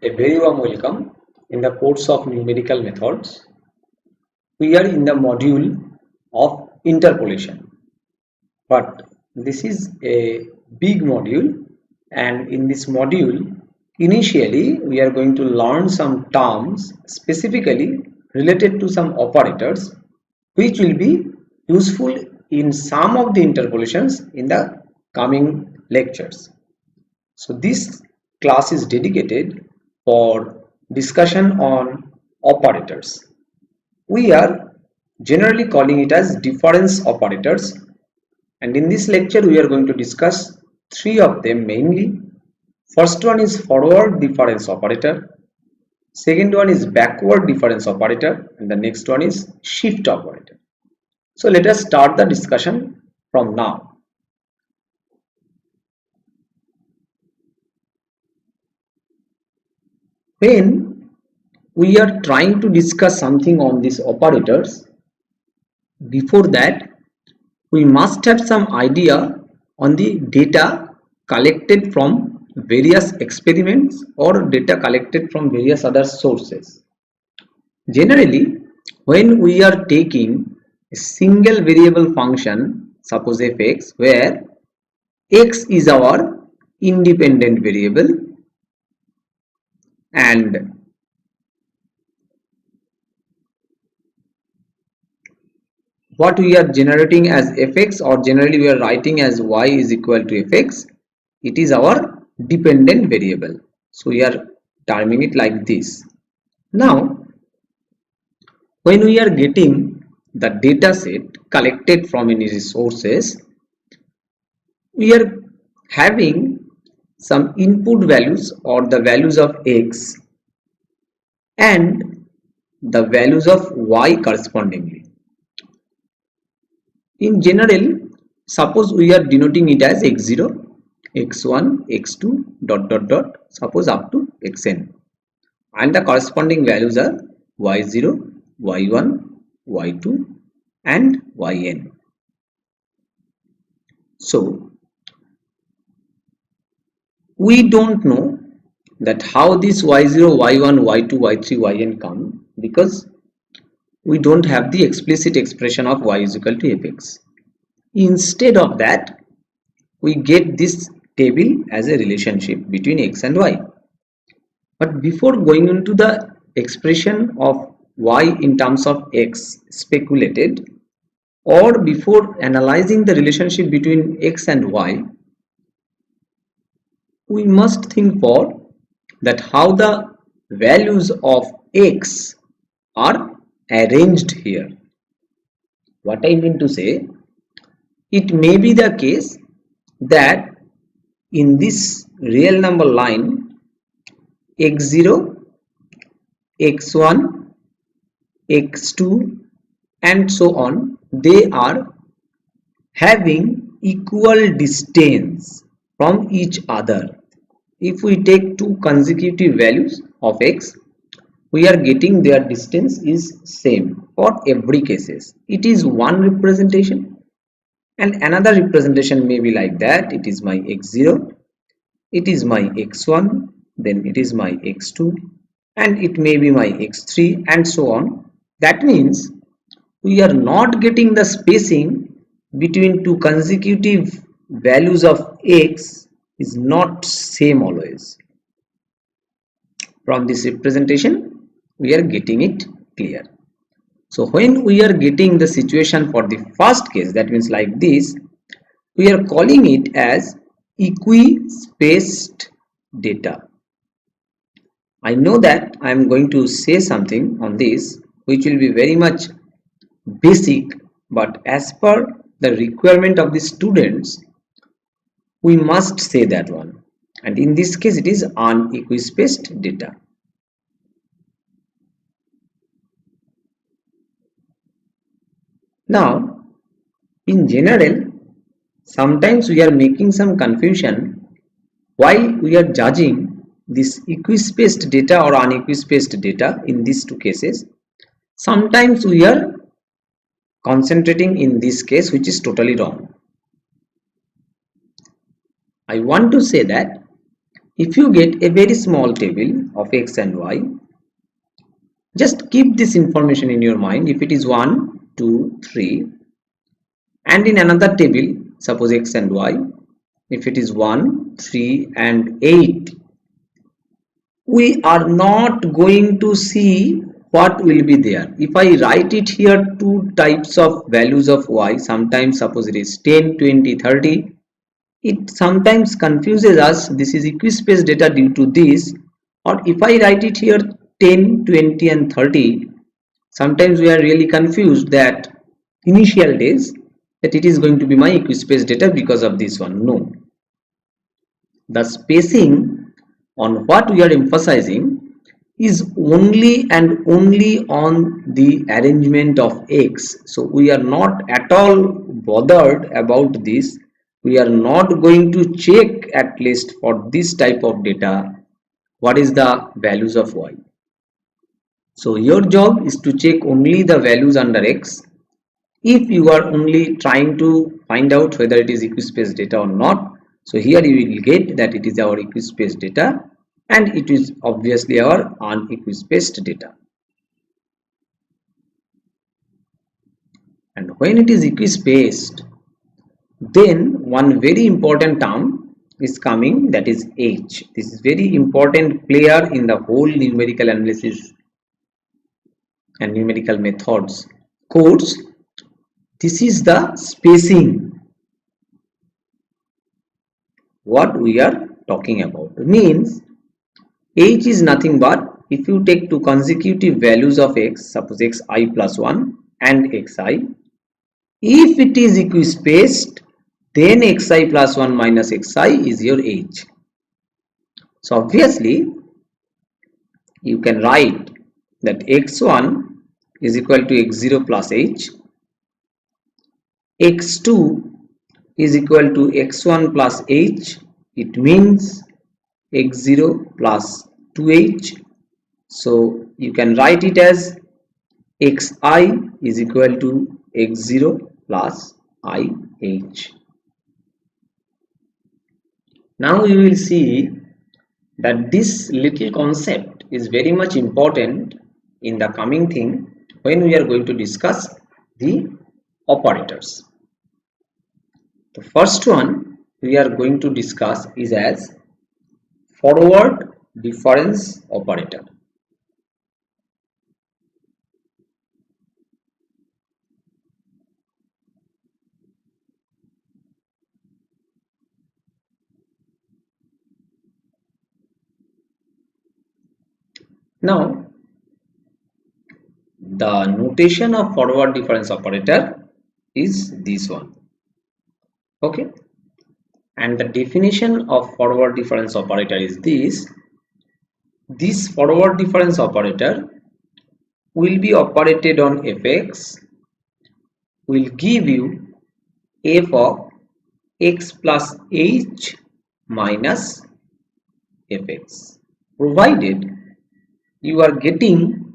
A very warm welcome in the course of numerical methods. We are in the module of interpolation, but this is a big module, and in this module initially we are going to learn some terms specifically related to some operators which will be useful in some of the interpolations in the coming lectures. So this class is dedicated for discussion on operators. We are generally calling it as difference operators, and in this lecture we are going to discuss three of them mainly. First one is forward difference operator, second one is backward difference operator, and the next one is shift operator. So let us start the discussion from now. When we are trying to discuss something on these operators, before that we must have some idea on the data collected from various experiments or data collected from various other sources. Generally, when we are taking a single variable function, suppose fx, where x is our independent variable and what we are generating as fx, or generally we are writing as y is equal to fx, it is our dependent variable. So we are terming it like this. Now when we are getting the data set collected from any resources, we are having some input values or the values of x and the values of y correspondingly. In general, suppose we are denoting it as x0, x1, x2 dot dot dot, suppose up to xn, and the corresponding values are y0, y1, y2 and yn. So we don't know that how this y0, y1, y2, y3, yn come, because we don't have the explicit expression of y is equal to fx. Instead of that, we get this table as a relationship between x and y. But before going into the expression of y in terms of x speculated, or before analyzing the relationship between x and y, we must think for that how the values of x are arranged here. What I mean to say, it may be the case that in this real number line x0, x1, x2 and so on, they are having equal distance from each other. If we take two consecutive values of x, we are getting their distance is same for every cases. It is one representation, and another representation may be like that. It is my x0, it is my x1, then it is my x2, and it may be my x3 and so on. That means we are not getting the spacing between two consecutive values of x is not same always. From this representation we are getting it clear. So when we are getting the situation for the first case, that means like this, we are calling it as equispaced data. I know that I am going to say something on this which will be very much basic, but as per the requirement of the students, we must say that one, and in this case it is unequispaced data. Now in general, sometimes we are making some confusion while we are judging this equispaced data or unequispaced data in these two cases. Sometimes we are concentrating in this case, which is totally wrong. I want to say that if you get a very small table of x and y, just keep this information in your mind. If it is 1, 2, 3, and in another table, suppose x and y, if it is 1, 3 and 8, we are not going to see what will be there. If I write it here, two types of values of y, sometimes suppose it is 10, 20, 30, it sometimes confuses us. This is equispaced data due to this. Or if I write it here 10, 20 and 30, sometimes we are really confused that initial days that it is going to be my equispaced data because of this one. No, the spacing on what we are emphasizing is only and only on the arrangement of x. So we are not at all bothered about this. We are not going to check, at least for this type of data, what is the values of y. So your job is to check only the values under x. If you are only trying to find out whether it is equispaced data or not, so here you will get that it is our equispaced data and it is obviously our unequispaced data. And when it is equispaced, then one very important term is coming, that is h. This is very important player in the whole numerical analysis and numerical methods course. This is the spacing what we are talking about. Means h is nothing but if you take two consecutive values of x, suppose xi plus 1 and xi, if it is equispaced, then xi plus 1 minus xi is your h. So obviously you can write that x1 is equal to x0 plus h, x2 is equal to x1 plus h, it means x0 plus 2h. So you can write it as xi is equal to x0 plus ih. Now you will see that this little concept is very much important in the coming thing when we are going to discuss the operators. The first one we are going to discuss is as forward difference operator. Now the notation of forward difference operator is this one. Okay, and the definition of forward difference operator is this. This forward difference operator will be operated on fx, will give you f of x plus h minus fx, provided you are getting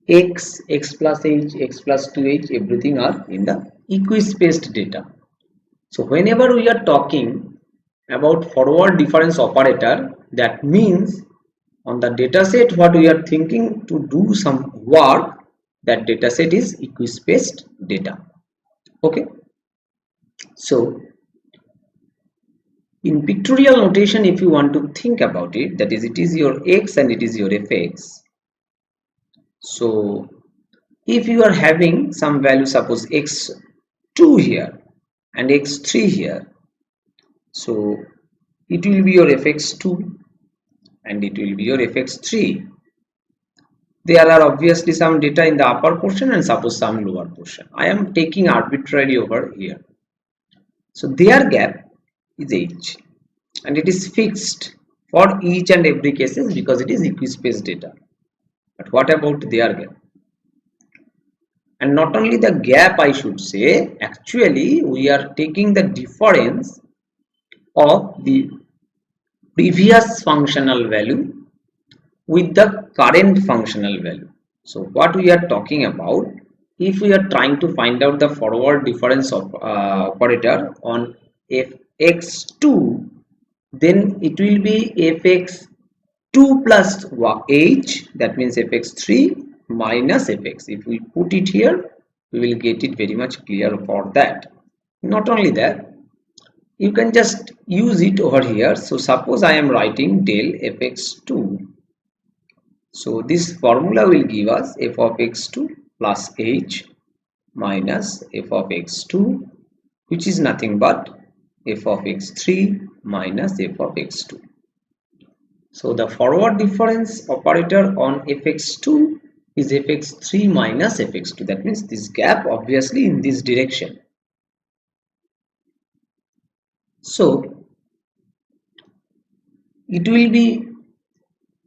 x, x plus h, x plus 2h, everything are in the equispaced data. So whenever we are talking about forward difference operator, that means on the data set what we are thinking to do some work, that data set is equispaced data. Okay, so in pictorial notation, if you want to think about it, that is, it is your x and it is your fx. So if you are having some value, suppose x2 here and x3 here, so it will be your fx2 and it will be your fx3. There are obviously some data in the upper portion and suppose some lower portion. I am taking arbitrary over here. So their gap is h and it is fixed for each and every cases because it is equispaced data. But what about their gap? And not only the gap, I should say, actually we are taking the difference of the previous functional value with the current functional value. So what we are talking about, if we are trying to find out the forward difference of operator on fx2, then it will be fx2 plus h, that means fx3 minus fx. If we put it here, we will get it very much clear for that. Not only that, you can just use it over here. So suppose I am writing del fx2, so this formula will give us f of x2 plus h minus f of x2, which is nothing but f of x3 minus f of x2. So the forward difference operator on fx2 is fx3 minus fx2. That means this gap obviously in this direction. So it will be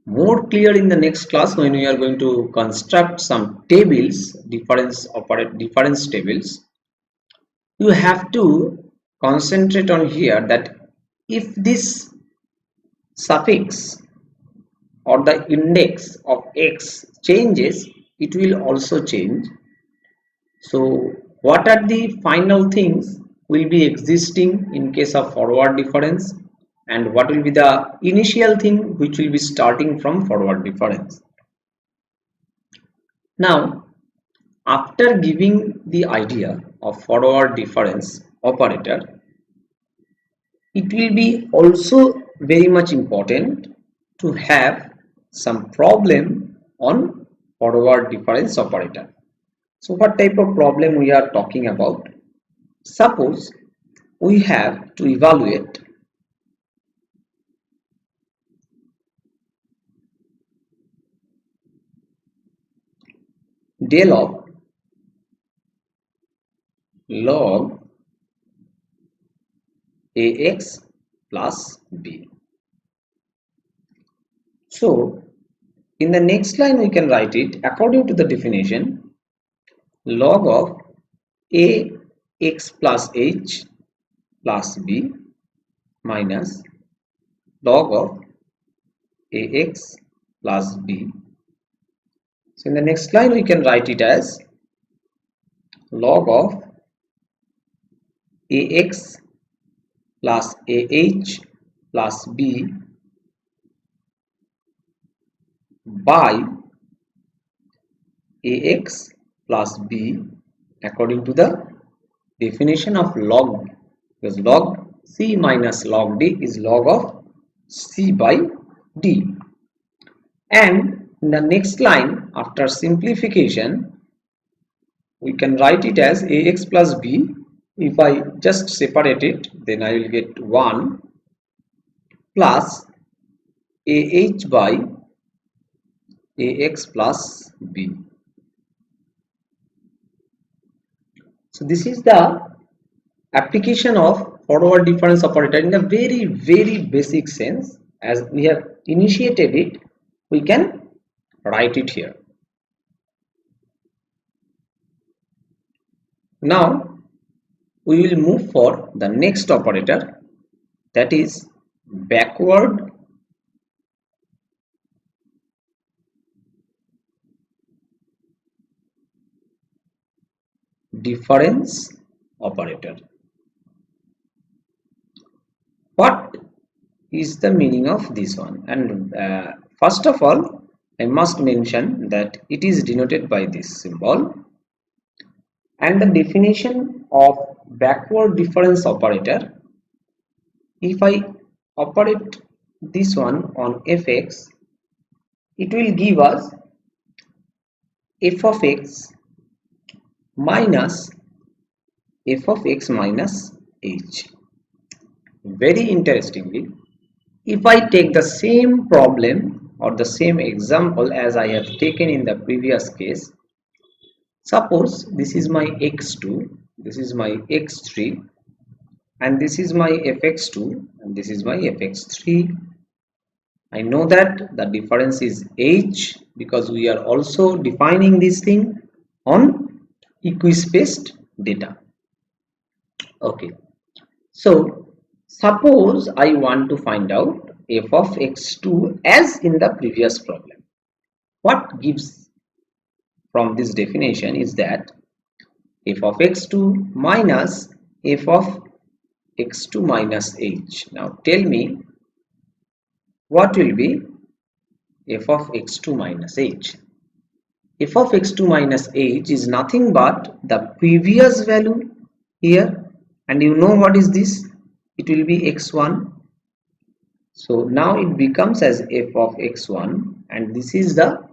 more clear in the next class when we are going to construct some tables, difference tables. You have to concentrate on here that if this suffix or the index of x changes, it will also change. So what are the final things will be existing in case of forward difference, and what will be the initial thing which will be starting from forward difference. Now, after giving the idea of forward difference operator, it will be also very much important to have some problem on forward difference operator. So what type of problem we are talking about? Suppose we have to evaluate del of log ax plus b. So in the next line we can write it according to the definition: log of ax plus h plus b minus log of ax plus b. So in the next line we can write it as log of ax plus ah plus b by ax plus b according to the definition of log, because log c minus log d is log of c by d. And in the next line, after simplification, we can write it as ax plus b. If I just separate it, then I will get 1 plus ah by ax plus b. So this is the application of forward difference operator in a very basic sense. As we have initiated it, we can write it here. Now we will move for the next operator, that is backward difference operator. What is the meaning of this one? And first of all, I must mention that it is denoted by this symbol, and the definition of backward difference operator: if I operate this one on fx, it will give us f of x minus f of x minus h. Very interestingly, if I take the same problem or the same example as I have taken in the previous case, suppose this is my x2, this is my x3, and this is my fx2 and this is my fx3. I know that the difference is h because we are also defining this thing on equispaced data. Okay, so suppose I want to find out f of x2 as in the previous problem. What gives from this definition is that f of x2 minus f of x2 minus h. Now tell me, what will be f of x2 minus h. F of x2 minus h is nothing but the previous value here, and you know what is this? It will be x1. So now it becomes as f of x1, and this is the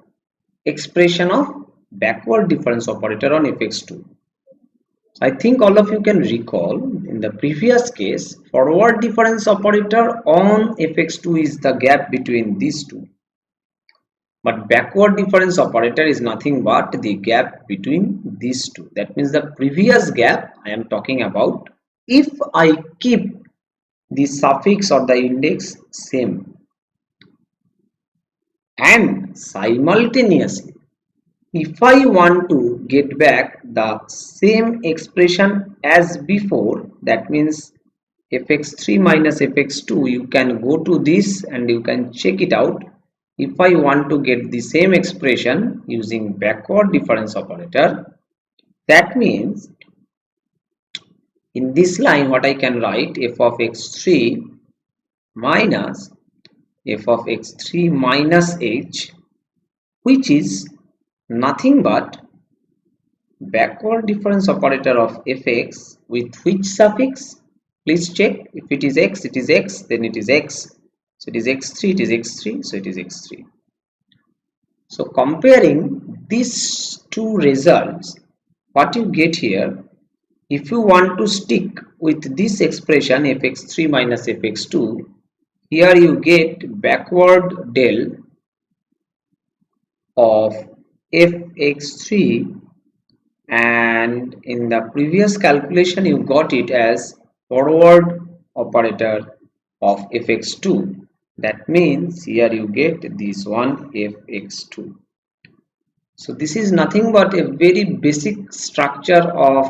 expression of backward difference operator on fx2. I think all of you can recall in the previous case, forward difference operator on fx2 is the gap between these two. But backward difference operator is nothing but the gap between these two. That means the previous gap I am talking about, if I keep the suffix or the index same, and simultaneously if I want to get back the same expression as before, that means fx3 minus fx2, you can go to this and you can check it out. If I want to get the same expression using backward difference operator, that means in this line what I can write, f of x3 minus f of x3 minus h, which is nothing but backward difference operator of fx with which suffix? Please check. If it is x, it is x, then it is x. So it is x3, it is x3, so it is x3. So comparing these two results, what you get here, if you want to stick with this expression fx3 minus fx2, here you get backward del of fx3, and in the previous calculation you got it as forward operator of fx2. That means here you get this one fx2. So this is nothing but a very basic structure of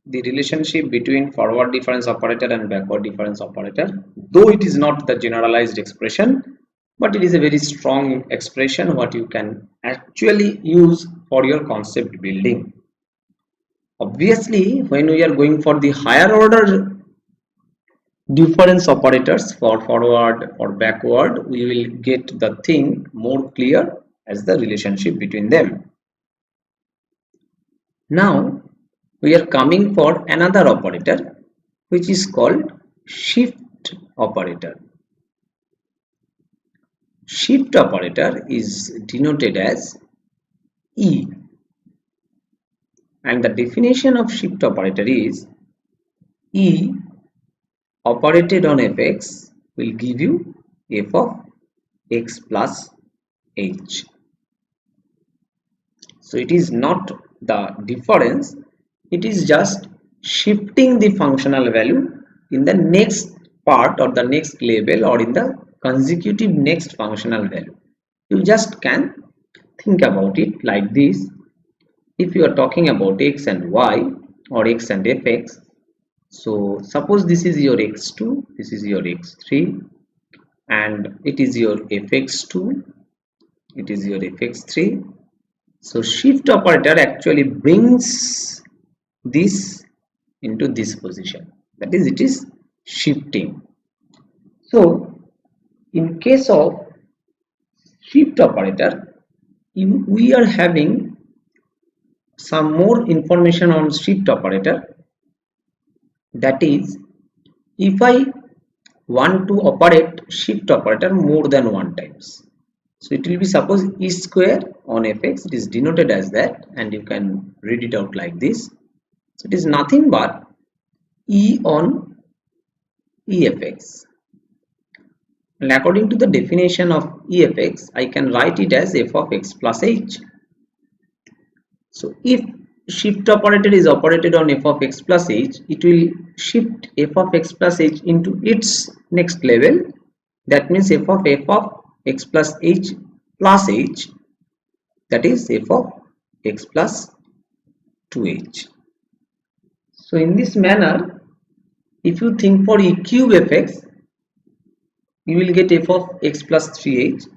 the relationship between forward difference operator and backward difference operator, though it is not the generalized expression, but it is a very strong expression what you can actually use for your concept building. Obviously, when we are going for the higher order difference operators for forward or backward, we will get the thing more clear as the relationship between them. Now, we are coming for another operator which is called shift operator. Shift operator is denoted as E, and the definition of shift operator is E operated on fx will give you f of x plus h. So it is not the difference, it is just shifting the functional value in the next part or the next label or in the consecutive next functional value. You just can think about it like this. If you are talking about x and y or x and fx, so suppose this is your x2, this is your x3, and it is your fx2, it is your fx3. So shift operator actually brings this into this position, that is, it is shifting. So in case of shift operator, we are having some more information on shift operator. That is, if I want to operate shift operator more than one times, so it will be, suppose e square on fx, it is denoted as that, and you can read it out like this. So it is nothing but e on efx, and according to the definition of efx, I can write it as f of x plus h. So if shift operator is operated on f of x plus h, it will shift f of x plus h into its next level. That means f of x plus h, that is f of x plus 2h. So in this manner, if you think for e cube fx, you will get f of x plus 3h,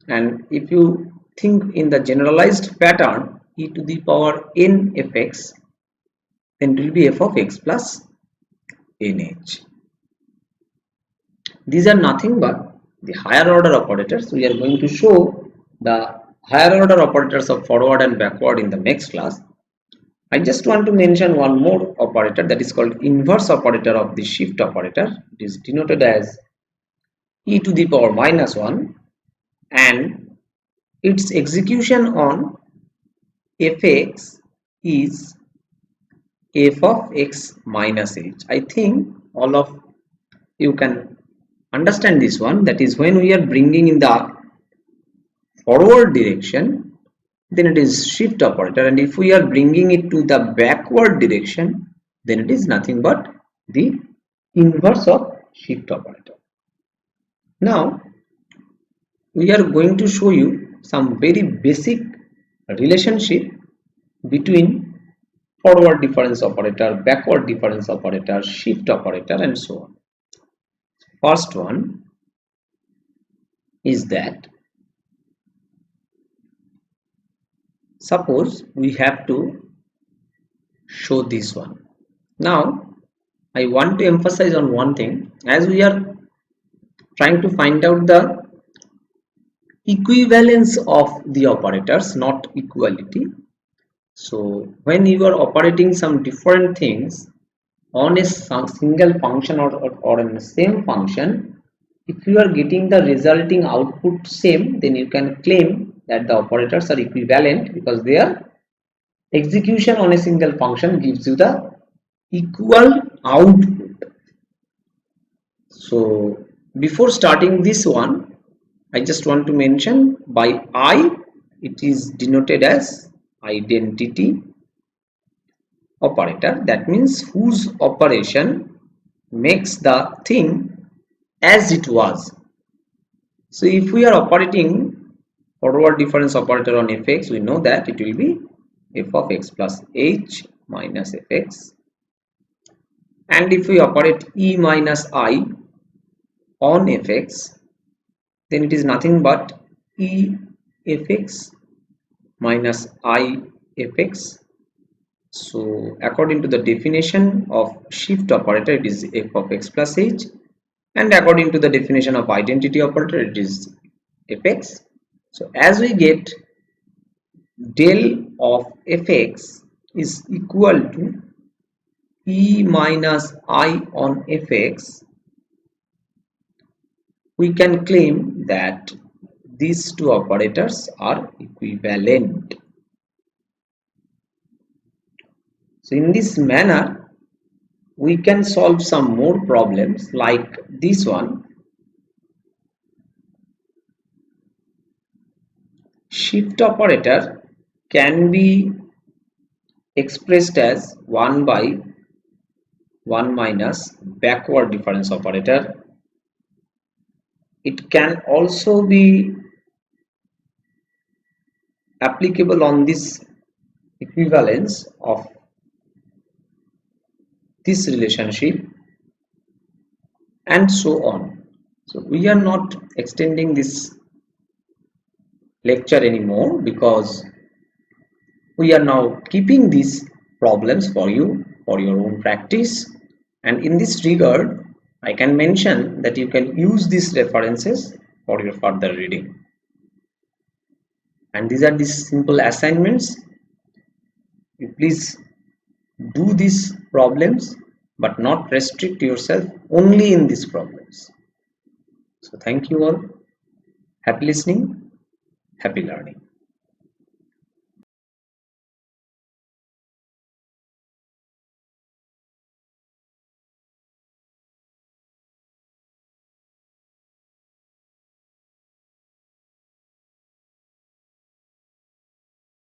and if you think in the generalized pattern e to the power n fx, then it will be f of x plus nh. These are nothing but the higher order operators. We are going to show the higher order operators of forward and backward in the next class. I just want to mention one more operator, that is called inverse operator of the shift operator. It is denoted as e to the power minus 1, and its execution on fx is f of x minus h. I think all of you can understand this one. That is, when we are bringing in the forward direction, then it is shift operator, and if we are bringing it to the backward direction, then it is nothing but the inverse of shift operator. Now we are going to show you some very basic relationship between forward difference operator, backward difference operator, shift operator, and so on. First one is that, suppose we have to show this one. Now I want to emphasize on one thing. As we are trying to find out the equivalence of the operators, not equality. So when you are operating some different things on a single function or in the same function, if you are getting the resulting output same, then you can claim that the operators are equivalent, because their execution on a single function gives you the equal output. So before starting this one, I just want to mention, by I it is denoted as identity operator. That means whose operation makes the thing as it was. So if we are operating forward difference operator on fx, we know that it will be f of x plus h minus fx, and if we operate e minus I on fx, then it is nothing but e fx minus I fx. So according to the definition of shift operator, it is f of x plus h, and according to the definition of identity operator, it is fx. So as we get del of fx is equal to e minus I on fx, we can claim that these two operators are equivalent. So in this manner, we can solve some more problems like this one. Shift operator can be expressed as 1 by 1 minus backward difference operator. It can also be applicable on this equivalence of this relationship, and so on. So we are not extending this lecture anymore, because we are now keeping these problems for you for your own practice. And in this regard, I can mention that you can use these references for your further reading. And these are the simple assignments. You please do these problems, but not restrict yourself only in these problems. So thank you all. Happy listening, happy learning.